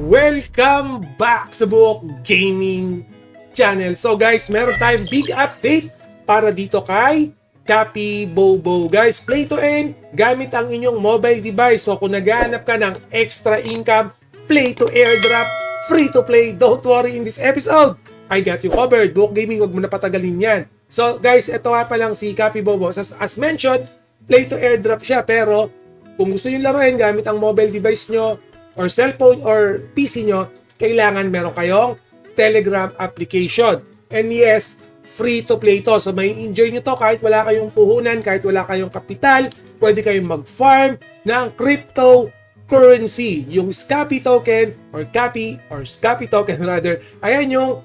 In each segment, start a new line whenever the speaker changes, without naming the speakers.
Welcome back sa Buok Gaming Channel. So guys, meron tayong big update para dito kay Cappy Bobo. Guys, play to earn gamit ang inyong mobile device. So kung naghahanap ka ng extra income, play to airdrop, free to play, don't worry, in this episode, I got you covered. Buok Gaming, wag mo na patagalin yan. So guys, ito nga pa lang si Cappy Bobo. As mentioned, play to airdrop siya, pero kung gusto nyo laruin gamit ang mobile device nyo, or cellphone or PC nyo, kailangan meron kayong Telegram application. And yes, free to play to. So may enjoy nyo to kahit wala kayong puhunan, kahit wala kayong kapital, pwede kayong mag-farm ng cryptocurrency. Yung Scapy token or Scapy token rather, ayan yung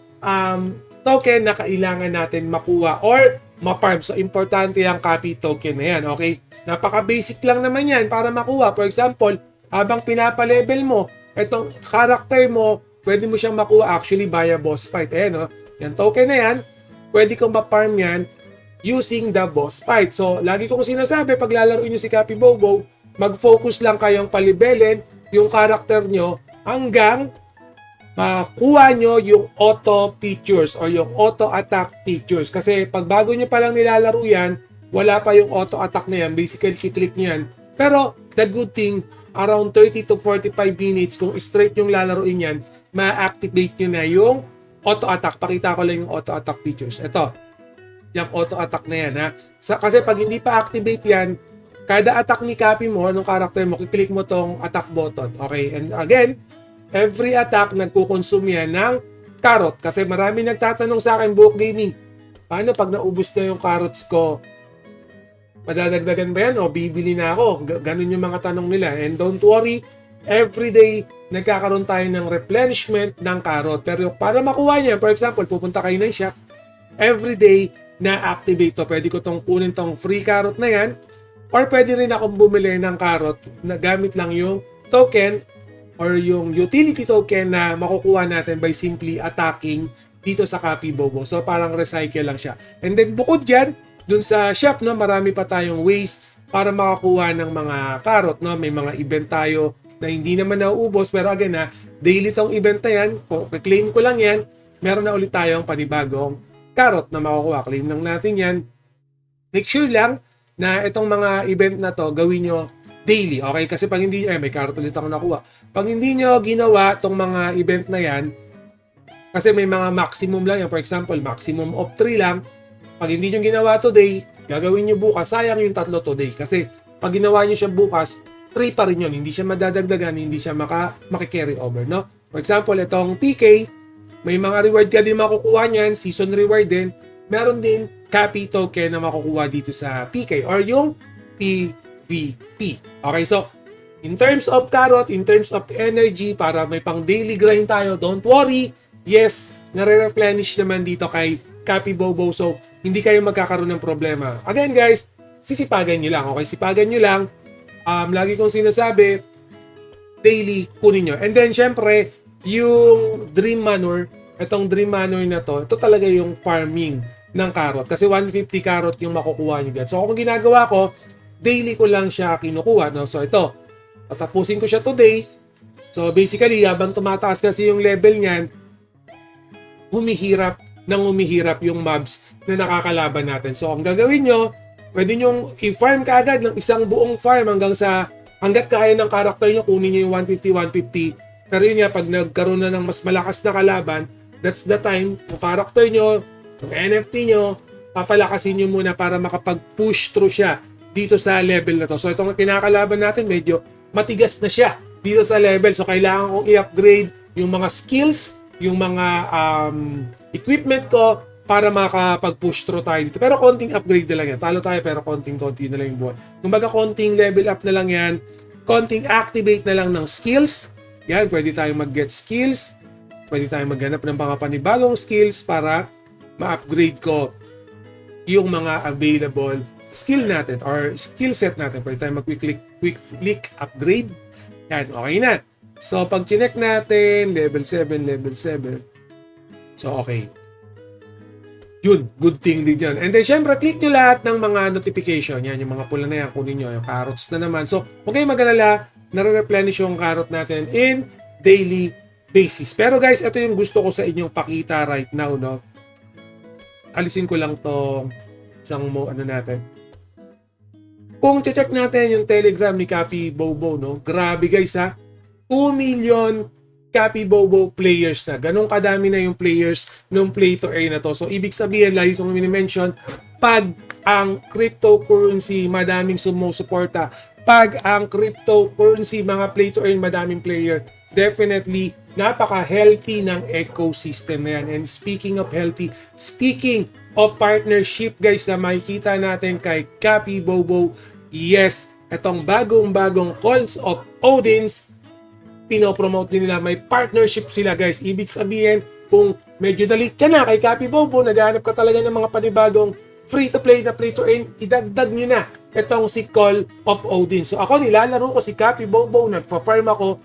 token na kailangan natin makuha or ma-farm. So importante yung Cappy token na yan. Okay? Napaka-basic lang naman yan para makuha. For example, habang pinapa-level mo, itong character mo, pwede mo siyang makuha actually via boss fight. Ayan, no? Yan token na yan, pwede kong ma-farm yan using the boss fight. So, lagi kong sinasabi, pag lalaroin nyo si Cappy Bobo, mag-focus lang kayong palibelin yung character nyo hanggang makuha nyo yung auto features or yung auto attack features. Kasi pag bago nyo palang nilalaro yan, wala pa yung auto attack na yan. Basically, kiklik nyo yan. Pero, the good thing, around 30 to 45 minutes, kung straight yung lalaroin yan, ma-activate nyo na yung auto-attack. Pakita ko lang yung auto-attack features. Ito, yung auto-attack na yan. Ha? Kasi pag hindi pa activate yan, kada attack ni Cappy mo, nung character mo, kiklik mo tong attack button. Okay? And again, every attack, nagkukonsume yan ng carrot. Kasi marami nagtatanong sa akin, Buok Gaming, paano pag naubos na yung carrots ko? Madadagdagan ba yan o bibili na ako? Ganun yung mga tanong nila. And don't worry, everyday nagkakaroon tayo ng replenishment ng carrot. Pero para makuha niya, for example, pupunta kayo ng shop, everyday na-activate to. Pwede ko tong kunin tong free carrot na yan. Or pwede rin akong bumili ng carrot na gamit lang yung token or yung utility token na makukuha natin by simply attacking dito sa Cappy Bobo. So parang recycle lang siya. And then bukod dyan, dun sa shop, no, marami pa tayong ways para makakuha ng mga carrot, no? May mga event tayo na hindi naman nauubos, pero again, daily tong event na yan. Kung claim ko lang yan, meron na ulit tayong panibagong carrot na makukuha. Claim lang natin yan. Make sure lang na itong mga event na to, gawin nyo daily. Okay? Kasi pag hindi, may carrot ulit ako nakuha. Pag hindi nyo ginawa tong mga event na yan, kasi may mga maximum lang yan. For example, maximum of 3 lang. Pag hindi nyo ginawa today, gagawin nyo bukas, sayang yung 3 today. Kasi pag ginawa nyo siya bukas, 3 pa rin yun. Hindi siya madadagdagan, hindi siya maki-carry over, no? For example, itong PK, may mga reward ka din makukuha niyan, season reward din. Meron din Cappy token na makukuha dito sa PK or yung PVP. Okay, so in terms of carrot, in terms of energy, para may pang daily grind tayo, don't worry. Yes, nare-replenish naman dito kay Cappy Bobo. So, hindi kayo magkakaroon ng problema. Again, guys, sisipagan nyo lang. Okay? Sipagan nyo lang. Lagi kong sinasabi, daily kunin nyo. And then, syempre, yung Dream Manor, itong Dream Manor na to, ito talaga yung farming ng carrot. Kasi 150 carrot yung makukuha nyo dyan. So, kung ginagawa ko, daily ko lang siya kinukuha. No? So, ito, tatapusin ko siya today. So, basically, habang tumataas kasi yung level niyan, humihirap yung mobs na nakakalaban natin. So, ang gagawin nyo, pwede nyo i-farm ka agad ng isang buong farm hanggat kaya ng character nyo, kunin nyo yung 150. Pero yun nga, pag nagkaroon na ng mas malakas na kalaban, that's the time, yung character nyo, yung NFT nyo, papalakasin nyo muna para makapag-push through siya dito sa level na to. So, itong kinakalaban natin, medyo matigas na siya dito sa level. So, kailangan kong i-upgrade yung mga skills, yung mga equipment ko para makapag-push through tayo dito. Pero konting upgrade na lang yan. Talo tayo pero konting-konti na lang yung buwan. Kumbaga konting level up na lang yan. Konting activate na lang ng skills. Yan, pwede tayong mag-get skills. Pwede tayong maghanap ng mga panibagong skills para ma-upgrade ko yung mga available skill natin or skill set natin. Pwede tayong mag-quick upgrade. Yan, okay na. So, pag connect natin, level 7. So, okay. Yun, good thing din yan. And then, syempre, click nyo lahat ng mga notification. Yan, yung mga pula na yan, kunin nyo. Yung carrots na naman. So, huwag kayong mag-alala, nare-replenish yung carrot natin in daily basis. Pero guys, ito yung gusto ko sa inyong pakita right now, no? Alisin ko lang to isang ano natin. Kung check natin yung Telegram ni Cappy Bobo, no? Grabe guys ha. 2 million Cappy Bobo players na. Ganun kadami na yung players nung play to earn na to. So ibig sabihin, lagi kong mini-mention, pag ang cryptocurrency madaming sumusuporta, pag ang cryptocurrency mga play to earn madaming player, definitely napaka-healthy ng ecosystem na yan. And speaking of healthy, speaking of partnership guys na makikita natin kay Cappy Bobo, yes, itong bagong-bagong Calls of Odins, pinopromote din nila, may partnership sila guys. Ibig sabihin, kung medyo dalit ka na kay Cappy Bobo, naghahanap ka talaga ng mga panibagong free-to-play na play-to-earn, idagdag nyo na itong si Call of Odins. So ako, nilalaro ko si Cappy Bobo, nagpa-farm ako,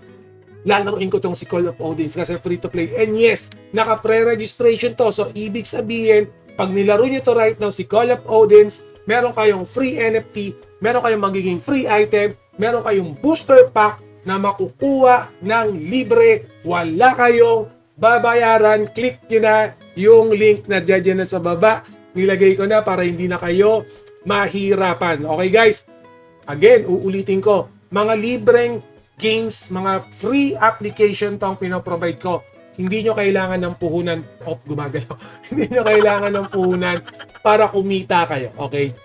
lalaroin ko itong si Call of Odins kasi free-to-play. And yes, naka-pre-registration to. So ibig sabihin, pag nilaro nyo to right now, si Call of Odins, meron kayong free NFT, meron kayong magiging free item, meron kayong booster pack na makukuha ng libre. Wala kayong babayaran. Click nyo na yung link na dyan na sa baba. Nilagay ko na para hindi na kayo mahirapan. Okay guys? Again, uulitin ko. Mga libreng games, mga free application tong pinoprovide ko. Hindi nyo kailangan ng puhunan. Gumagalaw. Hindi nyo kailangan ng puhunan para kumita kayo. Okay?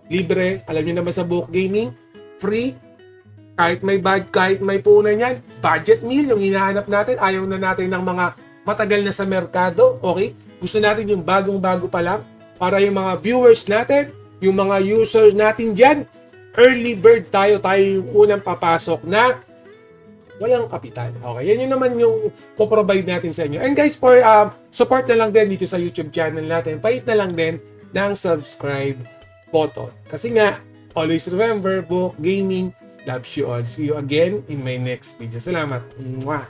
Libre. Alam nyo naman sa Book Gaming. Free. Kahit may puhunan yan. Budget meal yung hinahanap natin. Ayaw na natin ng mga matagal na sa merkado. Okay? Gusto natin yung bagong-bago pa lang. Para yung mga viewers natin, yung mga users natin dyan, early bird tayo yung unang papasok na walang kapital. Okay, yan yun naman yung po-provide natin sa inyo. And guys, for support na lang din dito sa YouTube channel natin, pahit na lang din ng subscribe button. Kasi nga, always remember, Book Gaming loves you all. See you again in my next video. Salamat. Mwah!